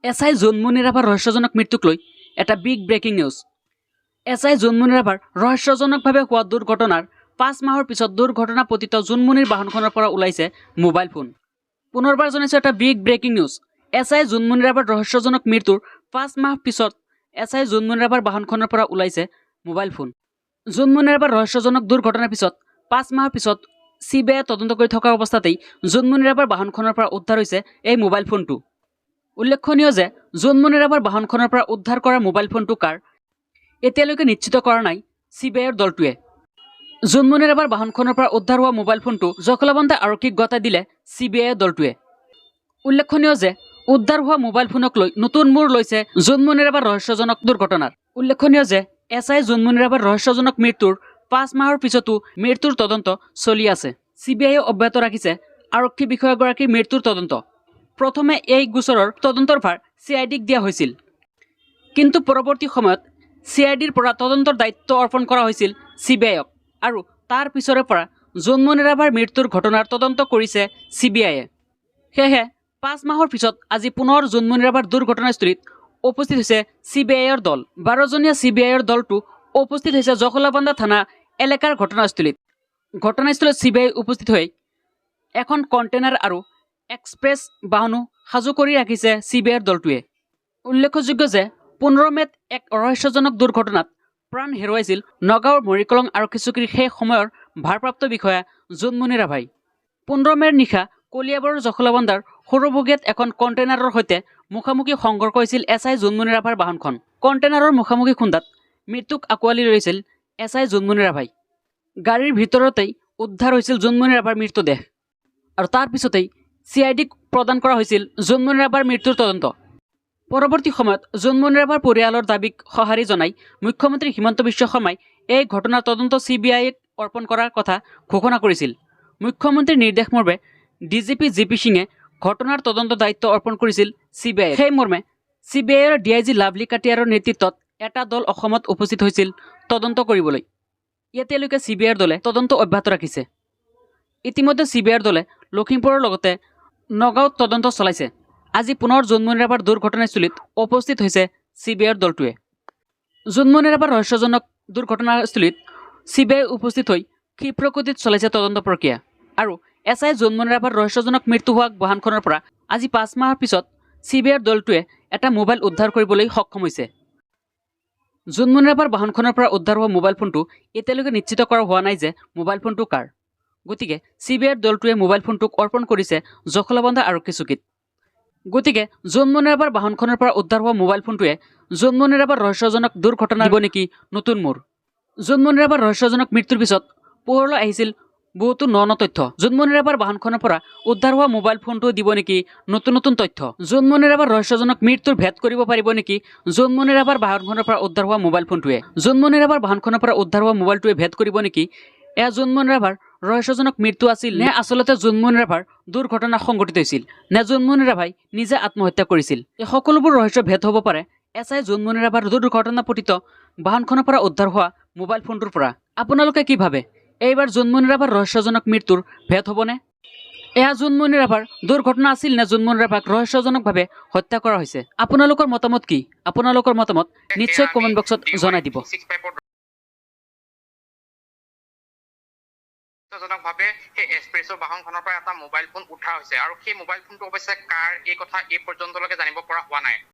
SI Jonmoni ৰাভাৰ ৰহস্যজনক মৃত্যুক লৈ এটা big breaking news. SI Jonmoni ৰাভাৰ ৰহস্যজনকভাৱে হোৱা দুৰ্ঘটনাৰ 5 মাহৰ পিছত দুৰ্ঘটনা পতিত জোনমণিৰ বাহনখনৰ পৰা ওলাইছে মোবাইল ফোন। পুনৰবাৰ জনাইছো এটা big breaking news. SI Jonmoni ৰাভাৰ ৰহস্যজনক মৃত্যুৰ 5 মাহ পিছত এছআই জোনমণি ৰাভাৰ বাহনখনৰ পৰা ওলাইছে মোবাইল ফোন। জোনমণি ৰাভাৰ ৰহস্যজনক দুৰ্ঘটনাৰ পিছত 5 মাহৰ পিছত চিবিআইয়ে তদন্ত কৰি থকা অৱস্থাতেই জোনমণি ৰাভাৰ বাহনখনৰ পৰা উদ্ধাৰ হৈছে এই মোবাইল ফোনটো। উল্লেখনীয় যে জোনমণি ৰাভাৰ বাহনখনৰ পৰা উদ্ধাৰ কৰা মোবাইল ফোনটো কাৰ এতিয়ালৈকে নিশ্চিত কৰা নাই চিবিআইৰ দলটোৱে। জোনমণি ৰাভাৰ বাহনখনৰ পৰা উদ্ধাৰ হোৱা মোবাইল ফোনটো জখলাবন্ধা আৰক্ষীক গতাই দিলে চিবিআইৰ দলটোৱে। উল্লেখনীয় যে উদ্ধাৰ হোৱা মোবাইল ফোনক লৈ নতুন মূৰ লৈছে জোনমণি ৰাভাৰ ৰহস্যজনক দুৰ্ঘটনাৰ। উল্লেখনীয় যে এছআই জোনমণি ৰাভাৰ ৰহস্যজনক মৃত্যুৰ 5 মাহৰ পিছতো মৃত্যুৰ তদন্ত চলি আছে। চিবিআইয়ে অব্যাহত ৰাখিছে আৰক্ষী বিষয়াগৰাকীৰ মৃত্যুৰ তদন্ত। প্ৰথমে এই গোচৰৰ তদন্তৰ ভাৰ চিআইডিক দিয়া হৈছিল, কিন্তু পৰৱৰ্তী সময়ত চিআইডিৰ পৰা তদন্তৰ দায়িত্ব অৰ্পণ কৰা হৈছিল চিবিআইক, আৰু তাৰ পিছৰে পৰা জোনমণি ৰাভাৰ মৃত্যুৰ ঘটনাৰ তদন্ত কৰিছে চিবিআইয়ে। সেয়েহে 5 মাহৰ পিছত আজি পুনৰ জোনমণি ৰাভাৰ দুৰ্ঘটনাস্থলীত উপস্থিত হৈছে চিবিআইৰ দল। 12জনীয়া চিবিআইৰ দলটো উপস্থিত হৈছে জখলাবন্ধা থানা এলেকাৰ ঘটনাস্থলীত। ঘটনাস্থলীত চিবিআই উপস্থিত হৈ এখন কণ্টেইনাৰ আৰু এক্সপ্ৰেছ বাহনো সাজু কৰি ৰাখিছে চিবিআইৰ দলটোৱে। উল্লেখযোগ্য যে 15 মে'ত এক ৰহস্যজনক দুৰ্ঘটনাত প্ৰাণ হেৰুৱাইছিল নগাঁৱৰ মৰিকলং আৰক্ষী চকীৰ সেই সময়ৰ ভাৰপ্ৰাপ্ত বিষয়া জোনমণি ৰাভাই। 15 মে'ৰ নিশা কলিয়াবৰৰ জখলাবন্ধাৰ সৰুবগীয়াত এখন কণ্টেইনাৰৰ সৈতে মুখামুখি সংঘৰ্ষ হৈছিল এছআই জোনমণি ৰাভাৰ বাহনখন। কণ্টেইনাৰৰ মুখামুখি খুন্দাত মৃত্যুক আঁকোৱালি লৈছিল এছআই জোনমণি ৰাভাই। গাড়ীৰ ভিতৰতেই উদ্ধাৰ হৈছিল জোনমণি ৰাভাৰ মৃতদেহ, আৰু তাৰ পিছতেই চিআইডিক প্ৰদান কৰা হৈছিল জোনমণি ৰাভাৰ মৃত্যুৰ তদন্ত। পৰৱৰ্তী সময়ত জোনমণি ৰাভাৰ পৰিয়ালৰ দাবীক সঁহাৰি জনাই মুখ্যমন্ত্ৰী হিমন্ত বিশ্ব শৰ্মাই এই ঘটনাৰ তদন্ত চিবিআইক অৰ্পণ কৰাৰ কথা ঘোষণা কৰিছিল। মুখ্যমন্ত্ৰীৰ নিৰ্দেশ মৰ্মে ডিজিপি জিপি সিঙে ঘটনাৰ তদন্ত দায়িত্ব অৰ্পণ কৰিছিল চিবিআইক। সেই মৰ্মে চিবিআইৰ ডিআইজি লাভলী কাটিয়াৰৰ নেতৃত্বত এটা দল অসমত উপস্থিত হৈছিল তদন্ত কৰিবলৈ। এতিয়ালৈকে চিবিআইৰ দলে তদন্ত অব্যাহত ৰাখিছে। ইতিমধ্যে চিবিআইৰ দলে লখিমপুৰৰ লগতে নগাঁৱত তদন্ত চলাইছে। আজি পুনৰ জোনমণি ৰাভাৰ দুৰ্ঘটনাস্থলীত উপস্থিত হৈছে চিবিআইৰ দলটোৱে। জোনমণি ৰাভাৰ ৰহস্যজনক দুৰ্ঘটনাস্থলীত চিবিআই উপস্থিত হৈ ক্ষীপ্ৰ গতিত চলাইছে তদন্ত প্ৰক্ৰিয়া, আৰু এছআই জোনমণি ৰাভাৰ ৰহস্যজনক মৃত্যু হোৱা বাহনখনৰ পৰা আজি 5 মাহৰ পিছত চিবিআইৰ দলটোৱে এটা মোবাইল উদ্ধাৰ কৰিবলৈ সক্ষম হৈছে। জোনমণি ৰাভাৰ বাহনখনৰ পৰা উদ্ধাৰ হোৱা মোবাইল ফোনটো এতিয়ালৈকে নিশ্চিত কৰা হোৱা নাই যে মোবাইল ফোনটো কাৰ। গতিকে চিবিআইৰ দলটোৱে মোবাইল ফোনটোক অৰ্পণ কৰিছে জখলাবন্ধা আৰক্ষী চকীত। গতিকে জোনমণি ৰাভাৰ বাহনখনৰ পৰা উদ্ধাৰ হোৱা মোবাইল ফোনটোৱে জোনমণি ৰাভাৰ ৰহস্যজনক দুৰ্ঘটনা দিব নেকি নতুন মূৰ। জোনমণি ৰাভাৰ ৰহস্যজনক মৃত্যুৰ পিছত পোহৰলৈ আহিছিল বহুতো ন তথ্য। জোনমণি ৰাভাৰ বাহনখনৰ পৰা উদ্ধাৰ হোৱা মোবাইল ফোনটো দিব নেকি নতুন নতুন তথ্য। জোনমণি ৰাভাৰ ৰহস্যজনক মৃত্যুৰ ভেদ কৰিব পাৰিব নেকি জোনমণি ৰাভাৰ বাহনখনৰ পৰা উদ্ধাৰ হোৱা মোবাইল ফোনটোৱে। জোনমণি ৰাভাৰ বাহনখনৰ পৰা উদ্ধাৰ হোৱা মোবাইলটোৱে ভেদ কৰিব নেকি এয়া জোনমণি ৰাভাৰ ৰহস্যজনক মৃত্যু আছিল, নে আচলতে জোনমণি ৰাভাৰ দুৰ্ঘটনা সংঘটিত হৈছিল, নে জোনমণি ৰাভাই নিজে আত্মহত্যা কৰিছিল। এই সকলোবোৰ ৰহস্য ভেদ হ'ব পাৰে এছআই জোনমণি ৰাভাৰ দুৰ্ঘটনা পতিত বাহনখনৰ পৰা উদ্ধাৰ হোৱা মোবাইল ফোনটোৰ পৰা। আপোনালোকে কি ভাবে, এইবাৰ জোনমণি ৰাভাৰ ৰহস্যজনক মৃত্যুৰ ভেদ হ'বনে? এয়া জোনমণি ৰাভাৰ দুৰ্ঘটনা আছিল নে জোনমণি ৰাভাক ৰহস্যজনকভাৱে হত্যা কৰা হৈছে? আপোনালোকৰ মতামত কি? আপোনালোকৰ মতামত নিশ্চয় কমেণ্ট বক্সত জনাই দিব। ভাৱে সেই এক্সপ্ৰেছৰ বাহনখনৰ পৰা এটা মোবাইল ফোন উদ্ধাৰ হৈছে, আৰু সেই মোবাইল ফোনটো অৱশ্যে কাৰ এই কথা এই পৰ্যন্তলৈকে জানিব পৰা হোৱা নাই।